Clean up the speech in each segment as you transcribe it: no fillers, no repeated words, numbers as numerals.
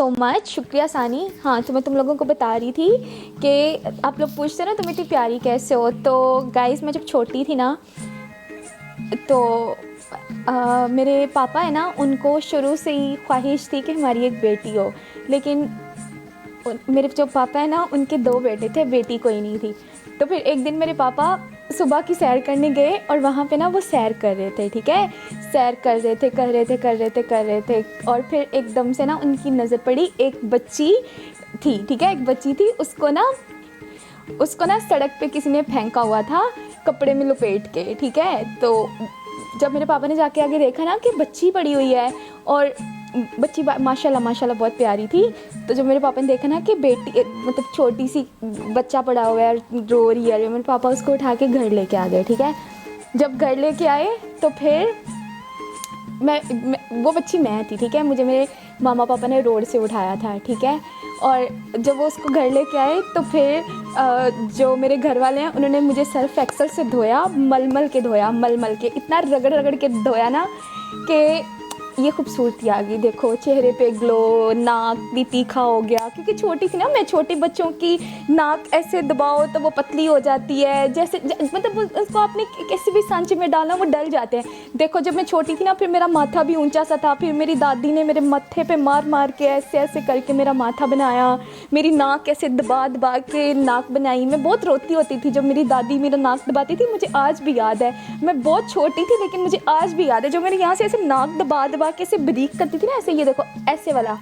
So much, शुक्रिया सानी। हाँ, तो मैं तुम लोगों को बता रही थी कि आप लोग पूछते ना तुम इतनी प्यारी कैसे हो। तो गाइस, मैं जब छोटी थी ना तो मेरे पापा है ना, उनको शुरू से ही ख्वाहिश थी कि हमारी एक बेटी हो। लेकिन मेरे जो पापा है ना, उनके 2 बेटे थे, बेटी कोई नहीं थी। तो फिर एक दिन मेरे पापा सुबह की सैर करने गए और वहाँ पे ना वो सैर कर रहे थे, ठीक है। सैर कर रहे थे और फिर एकदम से ना उनकी नज़र पड़ी एक बच्ची थी, ठीक है। एक बच्ची थी, उसको ना सड़क पे किसी ने फेंका हुआ था, कपड़े में लपेट के, ठीक है। तो जब मेरे पापा ने जाके आगे देखा ना कि बच्ची पड़ी हुई है और बच्ची माशाल्लाह माशाल्लाह बहुत प्यारी थी। तो जब मेरे पापा ने देखा ना कि बेटी मतलब छोटी सी बच्चा पड़ा हुआ है और रो रही है, मेरे पापा उसको उठा के घर लेके आ गए, ठीक है। जब घर लेके आए तो फिर वो बच्ची मैं थी, ठीक है। मुझे मेरे मामा पापा ने रोड से उठाया था, ठीक है। और जब वो उसको घर लेके आए तो फिर जो मेरे घर वाले हैं उन्होंने मुझे सर्फ एक्सल से धोया, मल के इतना रगड़ रगड़ के धोया ना कि ये खूबसूरती आ गई। देखो चेहरे पे ग्लो, नाक भी तीखा हो गया, क्योंकि छोटी थी ना मैं। छोटे बच्चों की नाक ऐसे दबाओ तो वो पतली हो जाती है, मतलब उसको आपने किसी भी सांचे में डालना वो डल जाते हैं। देखो जब मैं छोटी थी ना, फिर मेरा माथा भी ऊंचा सा था, फिर मेरी दादी ने मेरे मत्थे पे मार मार के ऐसे ऐसे करके मेरा माथा बनाया, मेरी नाक ऐसे दबा दबा के नाक बनाई। मैं बहुत रोती होती थी जब मेरी दादी मेरा नाक दबाती थी, मुझे आज भी याद है। मैं बहुत छोटी थी लेकिन मुझे आज भी याद है, जो मेरे यहाँ से ऐसे नाक दबा दबा के ऐसे बारीक करती थी ना, ऐसे ये देखो ऐसे वाला,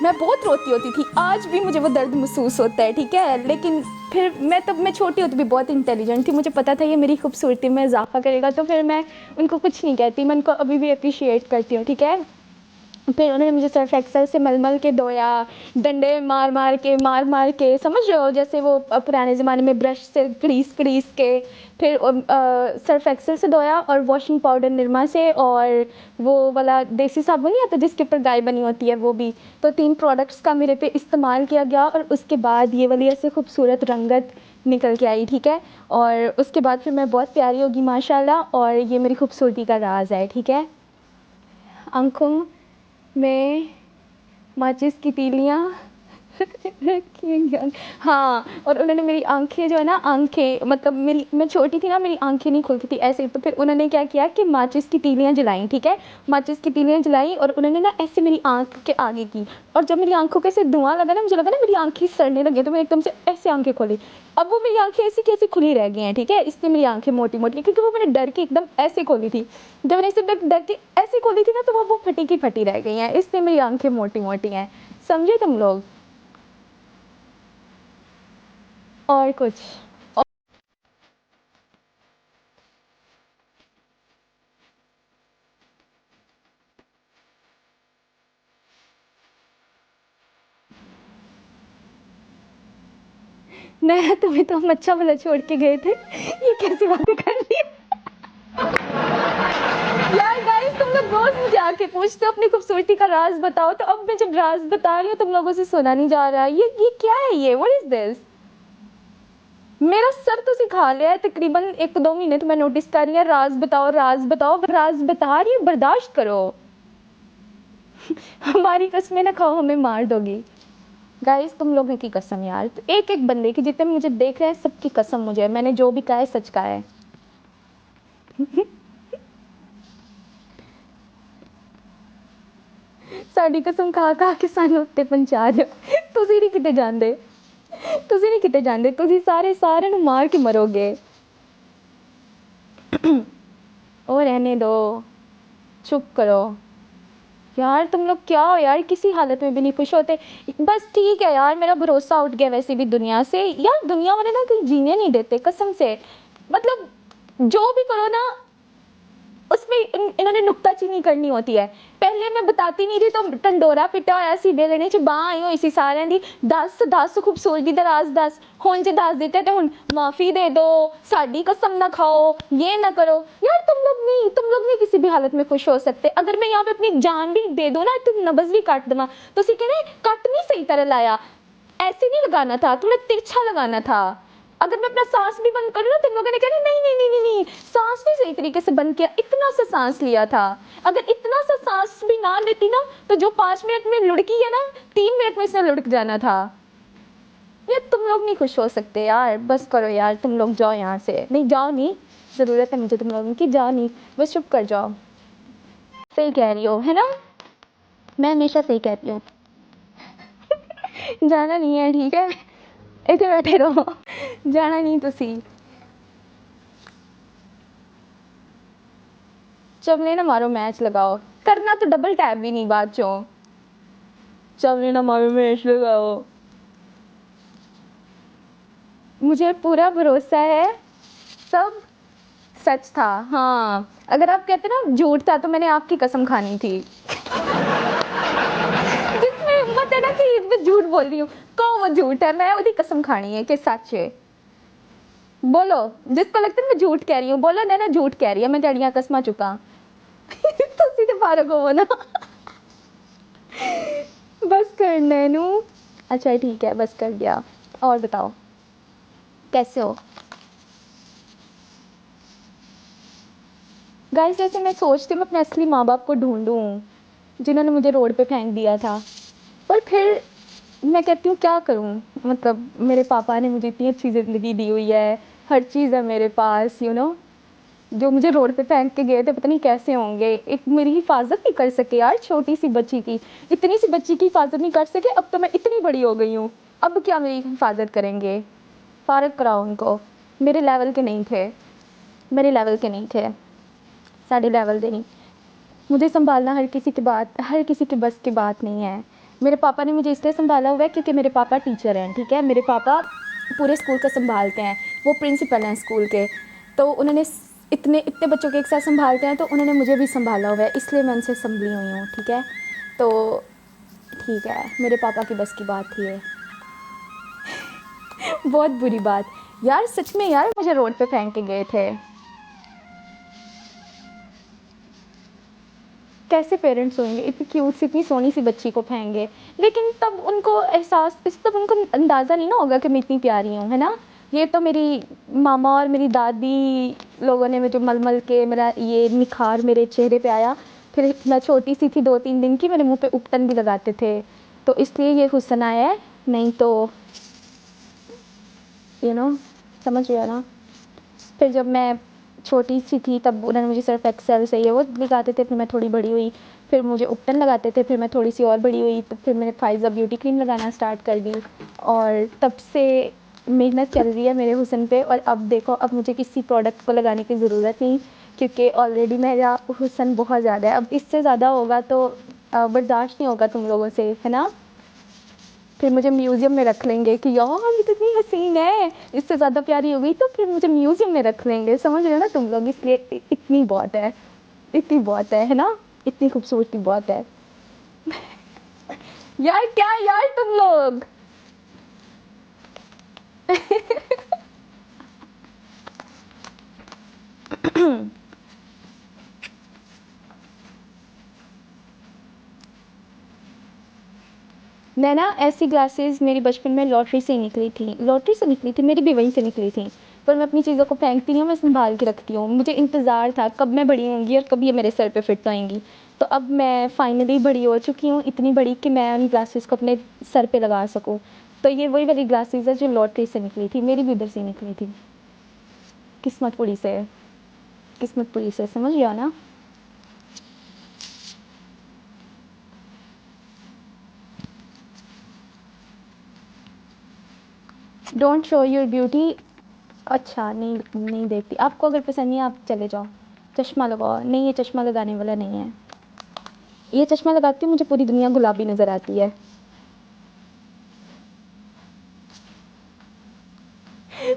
मैं बहुत रोती होती थी। आज भी मुझे वो दर्द महसूस होता है, ठीक है। लेकिन फिर मैं छोटी होती भी बहुत इंटेलिजेंट थी, मुझे पता था ये मेरी खूबसूरती में इजाफा करेगा, तो फिर मैं उनको कुछ नहीं कहती, मैं उनको अभी भी अप्रिशिएट करती हूँ, ठीक है। फिर उन्होंने मुझे सर्फ एक्सल से मल के धोया, डंडे मार मार के, समझ रहे हो, जैसे वो पुराने ज़माने में ब्रश से घड़ीस के। फिर सर्फ एक्सल से धोया और वॉशिंग पाउडर निरमा से, और वो वाला देसी साबुन नहीं आता जिसके ऊपर गाय बनी होती है, वो भी। तो 3 प्रोडक्ट्स का मेरे पे इस्तेमाल किया गया और उसके बाद ये वाली ऐसे खूबसूरत रंगत निकल के आई, ठीक है। और उसके बाद फिर मैं बहुत प्यारी होगी माशाल्लाह, और ये मेरी खूबसूरती का राज है, ठीक है। आँखों में माचिस की तीलियाँ रखी। हाँ, और उन्होंने मेरी आंखें जो है ना, आंखें मतलब मेरी, मैं छोटी थी ना, मेरी आंखें नहीं खुलती थी ऐसे। तो फिर उन्होंने क्या किया कि माचिस की तीलियाँ जलाई, ठीक है। माचिस की तीलियाँ जलाई और उन्होंने ना ऐसे मेरी आंख के आगे की, और जब मेरी आंखों के ऐसे धुआं लगा ना, मुझे लगा ना मेरी आंखें सड़ने लगी, तो मैंने एकदम से ऐसे आंखें खोली। अब वो मेरी आंखें ऐसी कैसी खुली रह गई हैं, ठीक है। इसलिए मेरी आंखें मोटी मोटी, क्योंकि वो मैंने डर के एकदम ऐसे खोली थी। जब मैंने इसे डर के ऐसे खोली थी ना, तो वो फटी की फटी रह गई हैं, इसलिए मेरी आंखें मोटी मोटी हैं। समझे तुम लोग? और कुछ नया, तुम्हें तो हम अच्छा भला छोड़ के गए थे, ये कैसी बातें कर रही है यार। गाइस, तुम लोग रोज मुझे आके पूछते हो अपनी खूबसूरती का राज बताओ, तो अब मैं जब राज बता रही हूँ तुम लोगों से सुना नहीं जा रहा है। ये क्या है, ये व्हाट इज दिस? मेरा सर तो सिखा लिया है तकरीबन 1-2 महीने, तो मैं नोटिस कर रही है राज बताओ राज बताओ, राज बता रही हूँ, बर्दाश्त करो। हमारी कसमें ना खाओ, हमें मार दोगी। गाइस, तुम लोगों की कसम यार, एक एक बंदे की, जितने मुझे देख रहे हैं सबकी कसम मुझे है, मैंने जो भी कहा है सच कहा है। ਸਾਡੀ ਕਸਮ ਖਾ ਕੇ ਸਾਨੂੰ ਉੱਤੇ ਪਹੁੰਚਾ ਦਿਓ। ਤੁਸੀਂ ਨਹੀਂ ਕਿਤੇ ਜਾਂਦੇ, ਤੁਸੀਂ ਨਹੀਂ ਕਿਤੇ ਜਾਂਦੇ, ਤੁਸੀਂ ਸਾਰਿਆਂ ਨੂੰ ਮਾਰ के मरोगे। ओ रहने दो, चुप करो यार। तुम लोग क्या हो यार, किसी हालत में भी नहीं खुश होते। बस ठीक है यार, मेरा भरोसा उठ गया वैसे भी दुनिया से यार। दुनिया वाले ना कहीं जीने नहीं देते कसम से, मतलब जो भी करो ना उसमें इन्होंने नुक्ताचीनी करनी होती है। पहले मैं बताती नहीं थी तो ਢੰਡੋਰਾ पिटा होया सीधे लेने च बांह आई हुई सी सारिਆਂ ਦੀ। दस खूबसूरती ਦਾ राज दस, ਹੁਣ ਜੇ ਦੱਸ ਦਿੱਤੇ ਤੇ ਹੁਣ माफ़ी दे दो, साड़ी कसम ना खाओ, ये ना करो यार। तुम लोग नहीं किसी भी हालत में खुश हो सकते। अगर मैं यहाँ पे अपनी जान भी दे दूँ ना, तो नब्ज़ भी काट देना, तो कहना कट नहीं सही तरह लाया, ऐसे नहीं लगाना था, थोड़ा तिरछा लगाना था। अगर मैं अपना सांस भी बंद करूँ ना, तुम लोगों ने कहना नहीं नहीं नहीं नहीं नहीं, सांस भी सही तरीके से बंद किया, इतना सा सांस लिया था। अगर इतना सा सांस भी ना लेती ना, तो जो 5 मिनट में लुढ़की है ना, 3 मिनट में इसने लुढ़क जाना था। यार तुम लोग नहीं खुश हो सकते यार, बस करो यार, तुम लोग जाओ यहाँ से। नहीं जाओ नहीं, ज़रूरत है मुझे तुम लोगों की, जाओ नहीं, बस चुप कर जाओ। सही कह रही हो, है ना, मैं हमेशा सही कहती हूँ। जाना नहीं है, ठीक है, इतने बैठे रहो, जाना नहीं तुसी। चवले ना मारो, मैच लगाओ, करना तो डबल टैप भी नहीं बाद चो। चवले ना मारो, मैच लगाओ। मुझे पूरा भरोसा है, सब सच था। हाँ, अगर आप कहते ना झूठ था, तो मैंने आपकी कसम खानी थी। जिसमें हिम्मत है ना कि मैं झूठ बोल रही हूँ, कहो वो झूठ है, मैं उसकी कसम खानी है कि सच है। बोलो, जिसको लगता है मैं झूठ कह रही हूँ, बोलो ना झूठ कह रही है, मैं तेरियां कसमा चुका। तो सीधे पारो को ना। बस कर नैनू। अच्छा ठीक है, बस कर दिया। और बताओ कैसे हो गाइस? जैसे मैं सोचती हूँ मैं अपने असली माँ बाप को ढूंढूं, जिन्होंने मुझे रोड पे फेंक दिया था, पर फिर मैं कहती हूँ क्या करूँ, मतलब मेरे पापा ने मुझे इतनी अच्छी ज़िंदगी दी हुई है, हर चीज़ है मेरे पास, जो मुझे रोड पे फेंक के गए थे पता नहीं कैसे होंगे, एक मेरी हिफाजत नहीं कर सके यार, छोटी सी बच्ची की, इतनी सी बच्ची की हिफाजत नहीं कर सके। अब तो मैं इतनी बड़ी हो गई हूँ, अब क्या मेरी हिफाजत करेंगे? फारग कराओ उनको, मेरे लेवल के नहीं थे, मेरे लेवल के नहीं थे, साढ़े लेवल दे नहीं। मुझे संभालना हर किसी के बस की बात नहीं है। मेरे पापा ने मुझे इसलिए संभाला हुआ है क्योंकि मेरे पापा टीचर हैं, ठीक है, मेरे पापा पूरे स्कूल को संभालते हैं, वो प्रिंसिपल हैं स्कूल के, तो उन्होंने इतने इतने बच्चों के एक साथ संभालते हैं, तो उन्होंने मुझे भी संभाला हुआ है, इसलिए मैं उनसे संभली हुई हूँ, ठीक है। तो ठीक है, मेरे पापा की बस की बात थी ये। बहुत बुरी बात यार, सच में यार, मुझे रोड पे फेंक के गए थे। कैसे पेरेंट्स होंगे, इतनी क्यूट सी इतनी सोनी सी बच्ची को फेंगे, लेकिन तब उनको एहसास, तब उनको अंदाज़ा नहीं ना होगा कि मैं इतनी प्यारी हूँ, है ना। ये तो मेरी मामा और मेरी दादी लोगों ने मुझे मल मल के मेरा ये निखार मेरे चेहरे पे आया। फिर मैं छोटी सी थी 2-3 दिन की, मेरे मुंह पे उपटन भी लगाते थे, तो इसलिए ये हुस्न आया है, नहीं तो यू नो समझ गया ना। फिर जब मैं छोटी सी थी तब उन्होंने मुझे सिर्फ एक्सेल से ये वो दिखाते थे, फिर मैं थोड़ी बड़ी हुई, फिर मुझे उपटन लगाते थे, फिर मैं थोड़ी सी और बड़ी हुई, तो फिर मैंने फाइज़ा ब्यूटी क्रीम लगाना स्टार्ट कर दी, और तब से मेहनत चल रही है मेरे हुस्न पे। और अब देखो, अब मुझे किसी प्रोडक्ट को लगाने की ज़रूरत नहीं, क्योंकि ऑलरेडी मेरा हुस्न बहुत ज़्यादा है। अब इससे ज़्यादा होगा तो बर्दाश्त नहीं होगा तुम लोगों से, है ना। फिर मुझे म्यूज़ियम में रख लेंगे कि यार ये तो इतनी हसीन है, इससे ज़्यादा प्यारी हो गई, तो फिर मुझे म्यूज़ियम में रख लेंगे, समझ रहे हो ना तुम लोग। इसलिए इतनी बहुत है, इतनी बहुत है ना, इतनी खूबसूरती बहुत है। यार क्या यार तुम लोग। मैं ना ऐसी ग्लासेस मेरी बचपन में लॉटरी से निकली थी, लॉटरी से निकली थी, मेरी भी वहीं से निकली थी, पर मैं अपनी चीज़ों को फेंकती नहीं हूँ, मैं संभाल के रखती हूँ। मुझे इंतज़ार था कब मैं बड़ी होंगी और कब ये मेरे सर पे फिट आएंगी, तो अब मैं फाइनली बड़ी हो चुकी हूँ, इतनी बड़ी कि मैं उन ग्लासेस को अपने सर पे लगा सकूँ। तो ये वही वाली ग्लासेस है जो लॉटरी से निकली थी, मेरी भी उधर से निकली थी, किस्मत पुड़ी से, किस्मत पुड़ी से, समझ गया ना। Don't show your beauty. अच्छा नहीं, नहीं देखती, आपको अगर पसंद नहीं है आप चले जाओ। चश्मा लगाओ, नहीं ये चश्मा लगाने वाला नहीं है, ये चश्मा लगाती हूँ मुझे पूरी दुनिया गुलाबी नज़र आती है।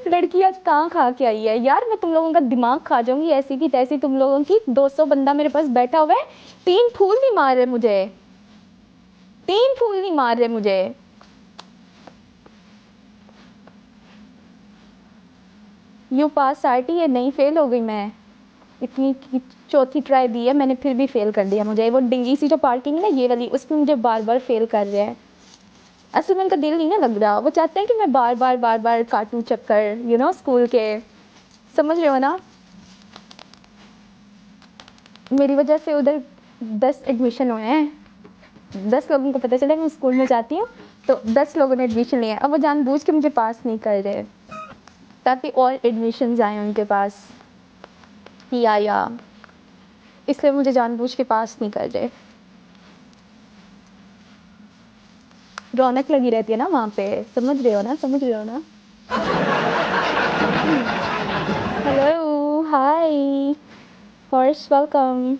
लड़की आज कहाँ खा के आई है यार, मैं तुम लोगों का दिमाग खा जाऊंगी ऐसी की तैसी, तुम लोगों की 200 बंदा मेरे पास बैठा हुआ है, 3 फूल नहीं मार रहे मुझे, 3 फूल नहीं मार रहे मुझे। यू पास आरटी है, नहीं फेल हो गई मैं, इतनी चौथी ट्राई दी है मैंने, फिर भी फेल कर दिया मुझे। वो डिंगी सी जो पार्किंग है ना ये वाली, उसमें मुझे बार बार फेल कर रहे हैं। असल में उनका दिल नहीं ना लग रहा, वो चाहते हैं कि मैं बार बार बार बार काटूं चक्कर, स्कूल के, समझ रहे हो ना। मेरी वजह से उधर 10 एडमिशन हुए हैं, 10 लोगों को पता चला मैं स्कूल में जाती हूँ, तो 10 लोगों ने एडमिशन लिया। अब वो जानबूझ के मुझे पास नहीं कर रहे ताकि और एडमिशन आए उनके पास, या इसलिए मुझे जानबूझ के पास नहीं कर रहे। रौनक लगी रहती है ना वहाँ पे, समझ रहे हो ना, समझ रहे हो ना। हेलो, हाय, फर्स्ट वेलकम।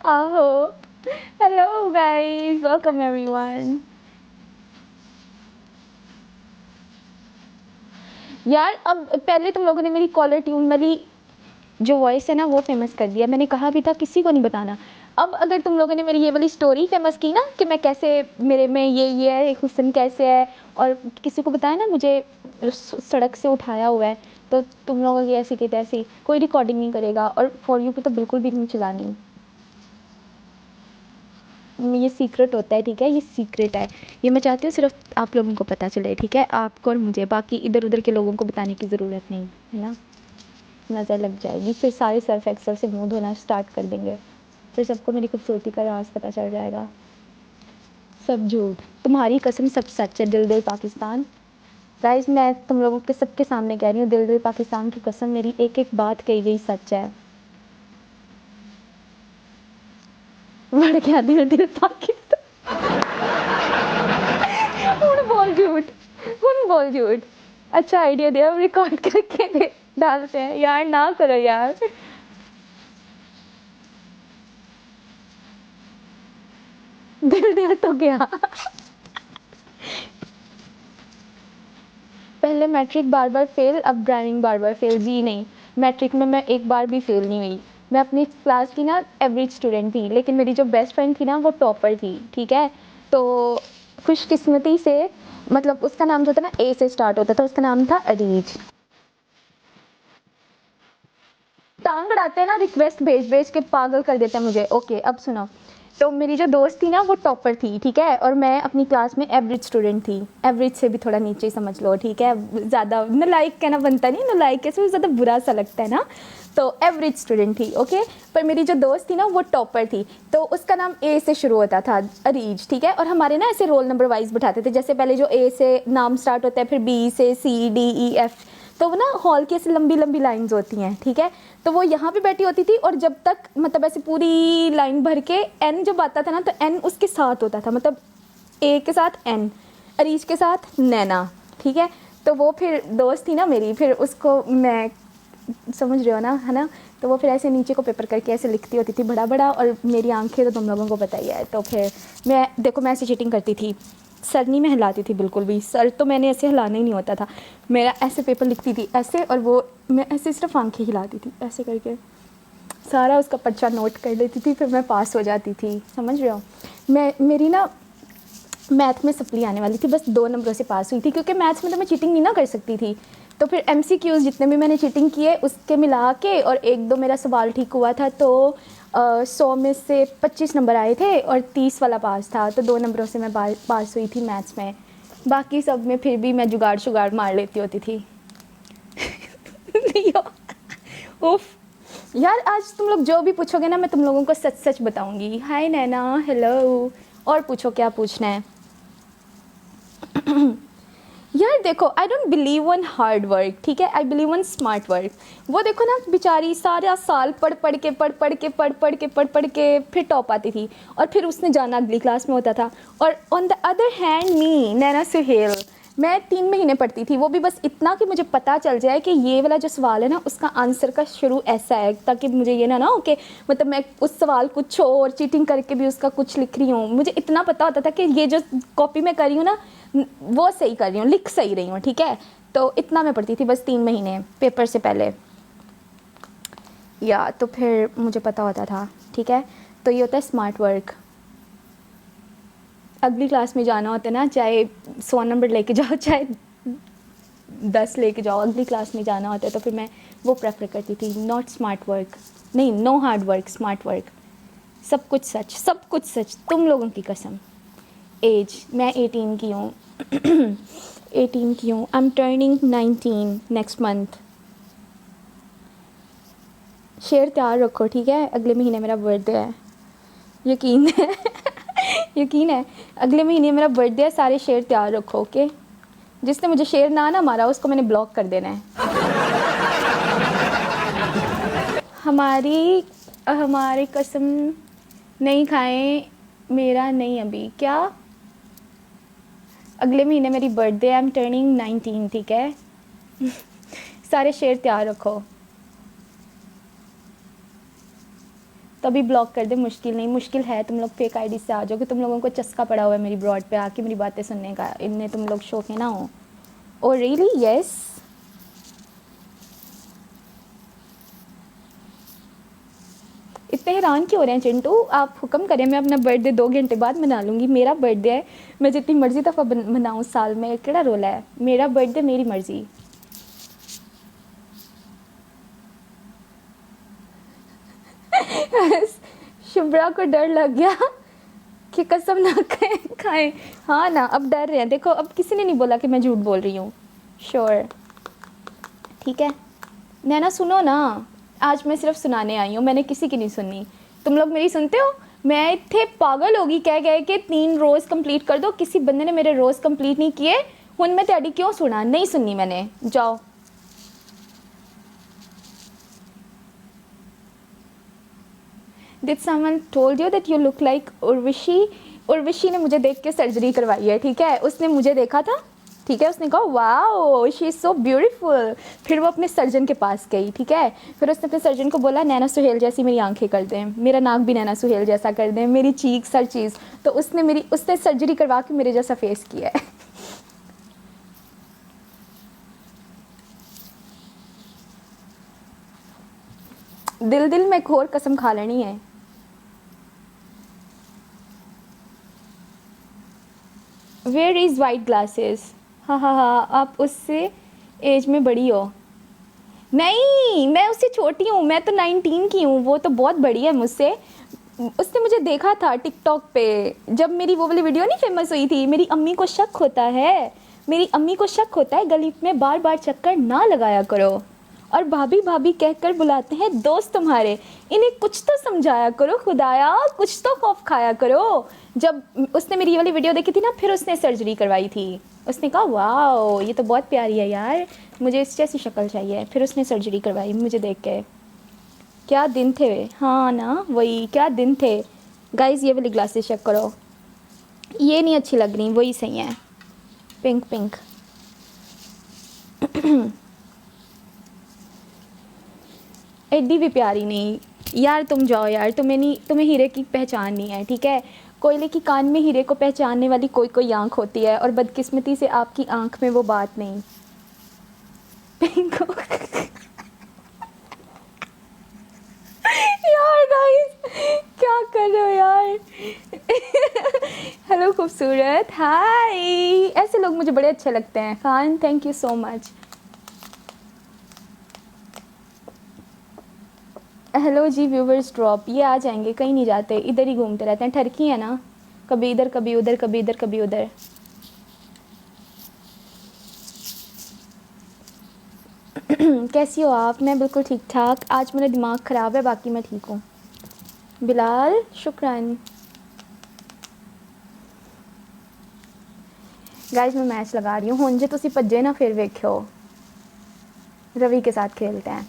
आहो, हेलो गाइस, वेलकम एवरीवन। यार अब पहले तुम लोगों ने मेरी कॉलर ट्यून वाली जो वॉइस है ना वो फेमस कर दिया, मैंने कहा भी था किसी को नहीं बताना। अब अगर तुम लोगों ने मेरी ये वाली स्टोरी फेमस की ना कि मैं कैसे, मेरे में ये है, एक हुस्न कैसे है, और किसी को बताया ना मुझे सड़क से उठाया हुआ है, तो तुम लोगों की ऐसी की तैसी कोई रिकॉर्डिंग नहीं करेगा, और फॉर यू पे तो बिल्कुल भी नहीं चलानी। ये सीक्रेट होता है, ठीक है, ये सीक्रेट है, ये मैं चाहती हूँ सिर्फ आप लोगों को पता चले, ठीक है, आपको और मुझे, बाकी इधर उधर के लोगों को बताने की ज़रूरत नहीं है ना। नज़र लग जाएगी, फिर सारे सर्फ एक्सल से मुंह धोना स्टार्ट कर देंगे, फिर सबको मेरी खूबसूरती का राज पता चल जाएगा। सब झूठ, तुम्हारी कसम सब सच है। दिल दिल पाकिस्तान, गाइस मैं तुम लोगों के सबके सामने कह रही हूँ, दिल दिल पाकिस्तान की कसम, मेरी एक एक बात कही गई सच है। बढ़ गया दिल दिल पाकिस्तान। कौन बोल झूठ, कौन बोल झूठ। अच्छा आइडिया दिया, हम रिकॉर्ड करके डालते हैं यार, ना करो यार। दिल दिल तो गया। पहले मैट्रिक बार बार फेल, अब ड्राइविंग बार बार फेल। जी नहीं, मैट्रिक में मैं एक बार भी फेल नहीं हुई। मैं अपनी क्लास की ना एवरेज स्टूडेंट थी, लेकिन मेरी जो बेस्ट फ्रेंड थी ना वो टॉपर थी, ठीक है। तो खुशकिस्मती से, मतलब उसका नाम जो था ना ए से स्टार्ट होता था, उसका नाम था अरीज। टांग अड़ाते हैं ना, रिक्वेस्ट भेज भेज के पागल कर देते हैं मुझे। ओके अब सुनो, तो मेरी जो दोस्त थी ना वो टॉपर थी, ठीक है, और मैं अपनी क्लास में एवरेज स्टूडेंट थी, एवरेज से भी थोड़ा नीचे ही समझ लो, ठीक है, ज़्यादा नालायक कहना बनता नहीं, नालायक कैसे ज़्यादा बुरा सा लगता है ना, तो एवरेज स्टूडेंट थी, ओके। पर मेरी जो दोस्त थी ना वो टॉपर थी, तो उसका नाम ए से शुरू होता था, अरीज, ठीक है, और हमारे ना ऐसे रोल नंबर वाइज बैठाते थे, जैसे पहले जो ए से नाम स्टार्ट होता है, फिर बी से सी डी ई एफ, तो वो ना हॉल की ऐसी लंबी लंबी लाइंस होती हैं, ठीक है, तो वो यहाँ पे बैठी होती थी, और जब तक मतलब ऐसे पूरी लाइन भर के एन जब आता था ना, तो एन उसके साथ होता था, मतलब ए के साथ एन, अरीज के साथ नैना, ठीक है। तो वो फिर दोस्त थी ना मेरी, फिर उसको मैं, समझ रहे हो ना, है ना, तो वो फिर ऐसे नीचे को पेपर करके ऐसे लिखती होती थी बड़ा बड़ा, और मेरी आंखें तो तुम लोगों को पता ही है, तो फिर मैं, देखो मैं ऐसे चीटिंग करती थी, सर नहीं मैं हिलाती थी बिल्कुल भी, सर तो मैंने ऐसे हिलाना ही नहीं होता था, मेरा ऐसे पेपर लिखती थी ऐसे, और वो मैं ऐसे सिर्फ आंखें हिलाती थी ऐसे करके, सारा उसका पर्चा नोट कर लेती थी, फिर मैं पास हो जाती थी, समझ रहे हो। मैं, मेरी ना मैथ में सप्ली आने वाली थी, बस 2 नंबरों से पास हुई थी, क्योंकि मैथ्स में तो मैं चीटिंग नहीं ना कर सकती थी, तो फिर MCQs जितने भी मैंने चीटिंग किए उसके मिला के, और 1-2 मेरा सवाल ठीक हुआ था, तो 100 में से 25 नंबर आए थे, और 30 वाला पास था, तो 2 नंबरों से मैं पास हुई थी मैथ्स में, बाकी सब में फिर भी मैं जुगाड़ शुगाड़ मार लेती होती थी। उफ यार, आज तुम लोग जो भी पूछोगे ना मैं तुम लोगों को सच सच बताऊंगी। हाय नैना, हेलो, और पूछो क्या पूछना है। यार देखो, I don't believe in hard work, ठीक है, I believe in smart work. वो देखो ना बेचारी सारा साल पढ़ के फिर टॉप आती थी, और फिर उसने जाना अगली क्लास में होता था। और on the other hand me, Naina Suhel, मैं 3 महीने पढ़ती थी, वो भी बस इतना कि मुझे पता चल जाए कि ये वाला जो सवाल है ना उसका आंसर का शुरू ऐसा है, ताकि मुझे ये ना हो कि मतलब मैं उस सवाल कुछ हो और चीटिंग करके भी उसका कुछ लिख रही हूँ। मुझे इतना पता होता था कि ये जो कॉपी मैं कर रही हूँ ना वो सही कर रही हूँ, लिख सही रही हूँ, ठीक है। तो इतना मैं पढ़ती थी बस 3 महीने पेपर से पहले, या तो फिर मुझे पता होता था, ठीक है। तो ये होता है स्मार्ट वर्क। अगली क्लास में जाना होता है ना, चाहे 100 नंबर लेके जाओ चाहे 10 लेके जाओ, अगली क्लास में जाना होता है, तो फिर मैं वो प्रेफर करती थी, नॉट स्मार्ट वर्क, नहीं, no hard work, smart work. सब कुछ सच, सब कुछ सच, तुम लोगों की कसम। एज मैं 18 की हूँ। 18 की हूँ। I am turning 19 next month. शेर तैयार रखो ठीक है, अगले महीने मेरा बर्थडे है, यकीन है। यकीन है, अगले महीने मेरा बर्थडे है, सारे शेर तैयार रखो ओके। जिसने मुझे शेर ना मारा उसको मैंने ब्लॉक कर देना है। हमारी हमारी कसम नहीं खाएं, मेरा नहीं अभी क्या। अगले महीने मेरी बर्थडे, आई एम टर्निंग 19 ठीक है। सारे शेर तैयार रखो, तभी ब्लॉक कर दे। मुश्किल नहीं, मुश्किल है तुम लोग फेक आईडी से आ जाओगे। तुम लोगों को चस्का पड़ा हुआ है मेरी ब्रॉड पे आके मेरी बातें सुनने का, इनमें तुम लोग शौक है ना हो। Oh really yes. इतने हैरान क्यों हो रहे हैं चिंटू, आप हुक्म करें, मैं अपना बर्थडे 2 घंटे बाद मना लूँगी। मेरा बर्थडे है, मैं जितनी मर्ज़ी दफ़ा मनाऊँ साल में, केड़ा रोला है। मेरा बर्थडे मेरी मर्ज़ी। शुभ्रा को डर लग गया कि कसम ना खाएं। हाँ ना, अब डर रहे हैं। देखो अब किसी ने नहीं बोला कि मैं झूठ बोल रही हूँ। श्योर ठीक है। नैना सुनो ना, आज मैं सिर्फ सुनाने आई हूँ, मैंने किसी की नहीं सुननी। तुम लोग मेरी सुनते हो? मैं इतने पागल होगी कह गए कि 3 रोज़ कंप्लीट कर दो, किसी बंदे ने मेरे रोज़ कंप्लीट नहीं किए। हुन मैं तेरी क्यों सुना, नहीं सुननी मैंने, जाओ। Did someone told you that you look like Urvashi? Urvashi ने मुझे देख के सर्जरी करवाई है ठीक है, उसने मुझे देखा था ठीक है, उसने कहा wow she is so beautiful. फिर वो अपने सर्जन के पास गई ठीक है, फिर उसने अपने सर्जन को बोला नैना सुहेल जैसी मेरी आंखें कर दें, मेरा नाक भी नैना सुहेल जैसा कर दें, मेरी चीक्स हर चीज़। तो उसने सर्जरी करवा के मेरे जैसा फेस किया है। दिल दिल में खोर कसम खा लेनी है। Where is white glasses? हाँ हाँ हाँ, आप उससे एज में बड़ी हो। नहीं मैं उससे छोटी हूँ, मैं तो 19 की हूँ, वो तो बहुत बड़ी है मुझसे। उसने मुझे देखा था टिकटॉक पे, जब मेरी वो वाली वीडियो नहीं फेमस हुई थी। मेरी अम्मी को शक होता है, मेरी अम्मी को शक होता है, गली में बार बार चक्कर ना लगाया करो, और भाभी भाभी कहकर बुलाते हैं दोस्त तुम्हारे। इन्हें कुछ तो समझाया करो खुदाया, कुछ तो खौफ खाया करो। जब उसने मेरी ये वाली वीडियो देखी थी ना, फिर उसने सर्जरी करवाई थी। उसने कहा वाओ ये तो बहुत प्यारी है यार, मुझे इस जैसी शक्ल चाहिए। फिर उसने सर्जरी करवाई मुझे देख के। क्या दिन थे वे, हाँ ना वही, क्या दिन थे। गाइज़ ये वाली ग्लासेस चेक करो, ये नहीं अच्छी लग रही, वही सही है, पिंक पिंक। एडी भी प्यारी नहीं यार, तुम जाओ यार, तुम्हें हीरे की पहचान नहीं है ठीक है। कोयले की कान में हीरे को पहचानने वाली कोई कोई आँख होती है, और बदकिस्मती से आपकी आँख में वो बात नहीं। पिंको यार गाइस क्या कर रहे हो यार। हेलो खूबसूरत, हाय। ऐसे लोग मुझे बड़े अच्छे लगते हैं। Khan thank you so much. Hello जी व्यूवर्स ड्रॉप, ये आ जाएंगे, कहीं नहीं जाते, इधर ही घूमते रहते हैं, ठरकी है ना, कभी इधर कभी उधर, कभी इधर कभी उधर। कैसी हो आप? मैं बिल्कुल ठीक ठाक, आज मेरा दिमाग ख़राब है, बाकी मैं ठीक हूँ। बिलाल शुक्रान। गाइस मैं मैच लगा रही हूँ, हुण जे तुसी भज्जे ना फिर वेख्यो, रवि के साथ खेलते हैं।